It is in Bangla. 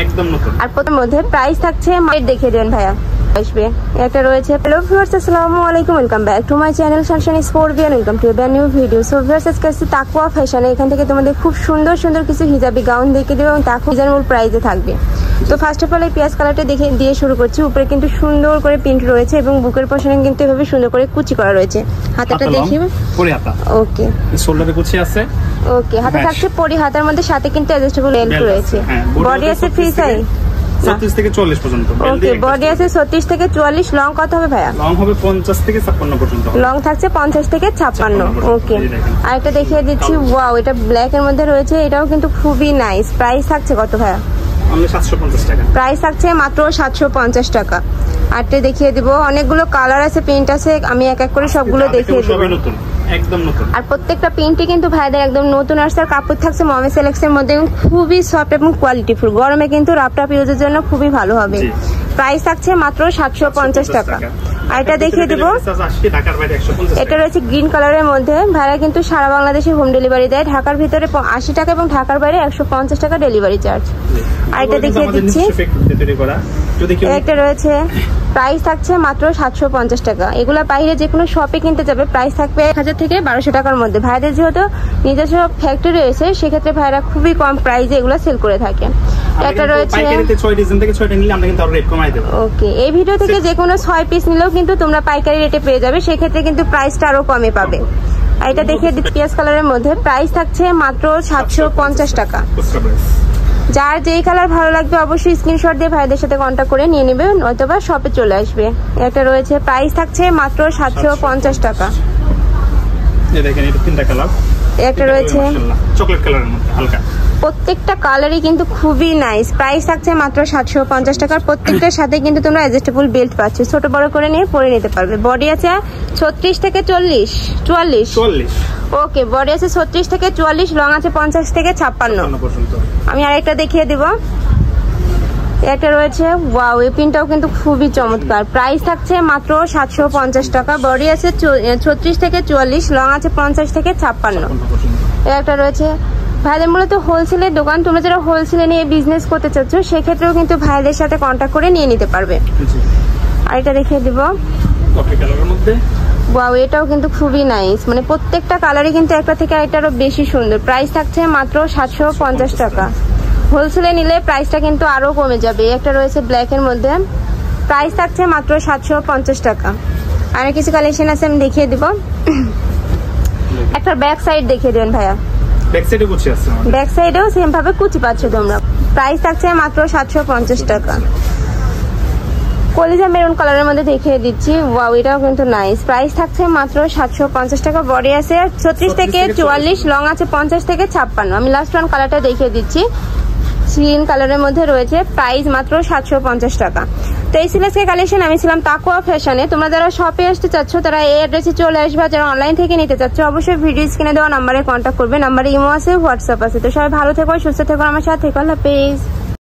একদম নতুন। আর প্রথম মধ্যে প্রাইস থাকছে দেখিয়ে দেন ভাইয়া আসবে। একটা রয়েছে হ্যালো ভিউয়ার্স, আসসালামু আলাইকুম, welcome back to my channel Sunshine Sportbian, welcome to brand new video. So viewers, আজকে আসছে তাকওয়া ফ্যাশনে। এখান থেকে তোমাদের খুব সুন্দর সুন্দর কিছু হিজাবি গাউন দেখিয়ে দেবো এবং তা খুব রিজনেবল প্রাইসে থাকবে। তো ফার্স্ট অফ অল এই পেঁয়াজ কালারটা দেখে দিয়ে শুরু করছি। উপরে কিন্তু সুন্দর করে প্রিন্ট রয়েছে এবং বুকের পশনে কিন্তু এভাবে সুন্দর করে কুচি করা রয়েছে। হাতাটা দেখি পরি হাতা, ওকে শোল্ডারে কুচি আছে, ওকে হাতে থাকছে পরি হাতার মধ্যে, সাথে কিন্তু অ্যাডজাস্টেবল বেল্ট রয়েছে। বডি আছে ফ্রি সাইজ 36 থেকে 40 পর্যন্ত। ওকে, বডি আছে 36 থেকে 44। লং কত হবে ভাইয়া? লং হবে 50 থেকে 56 পর্যন্ত। লং থাকছে 50 থেকে 56। ওকে, আরেকটা দেখিয়ে দিচ্ছি। ওয়াও, এটা ব্ল্যাক এর মধ্যে রয়েছে, এটাও কিন্তু খুবই নাইস। প্রাইস থাকছে কত ভাইয়া? অনলি 750 টাকা। প্রাইস থাকছে মাত্র 750 টাকা। আরটা দেখিয়ে দিব, অনেকগুলো কালার আছে, প্রিন্ট আছে, আমি এক এক করে সবগুলো দেখিয়ে দিব। সবই নতুন, একদম নতুন। আর প্রত্যেকটা প্রিন্টই কিন্তু ভাইদের একদম নতুন আসছে। আর কাপড় থাকছে মমি সিলেক্সের মধ্যে, খুবই সফট এবং কোয়ালিটিফুল। গরমে কিন্তু রাপটাপ ইউজের জন্য খুবই ভালো হবে। প্রাইস থাকছে মাত্র 750 টাকা। আর এটা দেখিয়ে দিব, এটা রয়েছে গ্রিন কালারের মধ্যে। ভাইরা কিন্তু সারা বাংলাদেশে হোম ডেলিভারি দেয়। ঢাকার ভিতরে 80 টাকা এবং ঢাকার বাইরে 150 টাকা ডেলিভারি চার্জ। আর এটা দেখিয়ে দিচ্ছি, একটা রয়েছে, প্রাইস থাকছে মাত্র 750 টাকা। এগুলা বাইরে যে কোনো শপে কিনতে যাবে প্রাইস থাকবে 1000 থেকে 1200 টাকার মধ্যে। ভাইদের যেহেতু নিজস্ব ফ্যাক্টরি রয়েছে, সেক্ষেত্রে ভাইরা খুবই কম প্রাইসে এগুলো সেল করে থাকে। এটা রয়েছে ওকে, এই ভিডিও থেকে যে কোনো 6 পিস নিলেও কিন্তু তোমরা পাইকারি রেটে পেয়ে যাবে, সেক্ষেত্রে কিন্তু প্রাইসটা আরো কমে পাবে। আর এটা দেখিয়ে দিচ্ছি পেঁয়াজ কালারের মধ্যে, প্রাইস থাকছে মাত্র 750 টাকা। যার যেই কালার ভালো লাগবে অবশ্যই স্ক্রিনশট দিয়ে ভাইদের সাথে কন্ট্যাক্ট করে নিয়ে নেবে, অথবা শপে চলে আসবে। এটা রয়েছে, প্রাইস থাকছে মাত্র 750 টাকা। একটা রয়েছে চকলেট কালারের মধ্যে হালকা, প্রত্যেকটা কালারই কিন্তু খুবই নাইস। প্রাইস থাকছে মাত্র 750 টাকার। প্রত্যেকটার সাথে কিন্তু তোমরা অ্যাডজাস্টেবল বেল্ট পাচ্ছ, ছোট বড় করে নিয়ে পরে নিতে পারবে। বডি আছে 36 থেকে 44। ওকে, বডি আছে 36 থেকে 44, লং আছে 50 থেকে 56 পর্যন্ত। আমি আরেকটা দেখিয়ে দিব, একটা রয়েছে। ওয়াও, এই পিনটাও কিন্তু খুবই চমৎকার। প্রাইস থাকছে মাত্র 750 টাকা। বডি আছে 36 থেকে 44, লং আছে 50 থেকে 56। একটা রয়েছে, ভাইদের মূলত হোলসেলের দোকান। তোমরা যারা হোলসেলে নিয়ে বিজনেস করতে চাচ্ছ, সেক্ষেত্রেও কিন্তু ভাইদের সাথে কন্ট্যাক্ট করে নিয়ে নিতে পারবে। আর এটা দেখিয়ে দিব, ওয়াও, এটাও কিন্তু খুবই নাইস। মানে প্রত্যেকটা কালারই কিন্তু একটা থেকে আরেকটা আরো বেশি সুন্দর। প্রাইস থাকছে মাত্র 750 টাকা। হোলসেলে নিলে প্রাইসটা কিন্তু আরো কমে যাবে। একটা রয়েছে ব্ল্যাক এর মধ্যে, প্রাইস থাকছে মাত্র 750 টাকা। আর কিছু কালেকশন আছে, আমি দেখিয়ে দিব। একটা ব্যাক সাইড দেখিয়ে দেন ভাইয়া। ব্যাক সাইডেও সেম ভাবে কুচি পাচ্ছ তোমরা। প্রাইস থাকছে মাত্র 750 টাকা। কলিজা মেরুন কালারের মধ্যে দেখিয়ে দিচ্ছি। ওয়াও, এটাও কিন্তু নাইস। প্রাইস থাকছে মাত্র 750 টাকা। বডি আছে 36 থেকে 44, লং আছে 50 থেকে 56। আমি লাস্ট ওয়ান কালারটা দেখিয়ে দিচ্ছি, গ্রিন কালারের মধ্যে রয়েছে। প্রাইস মাত্র 750 টাকা। তো এই সিলেক্ট কালেকশন, আমি ছিলাম তাকওয়া ফ্যাশনে। তোমরা যারা শপে আসতে চাচ্ছ তারা এই অ্যাড্রেসে চলে আসবে। যারা অনলাইন থেকে নিতে চাচ্ছ অবশ্যই ভিডিও স্ক্রিনে দেওয়া নাম্বারে কন্ট্যাক্ট করবে। নাম্বারে ইমো আছে, হোয়াটসঅ্যাপ আছে। তো সবাই ভালো থেকো, সুস্থ থেকো, আমার সাথে থেকো। আল্লাহ হাফেজ।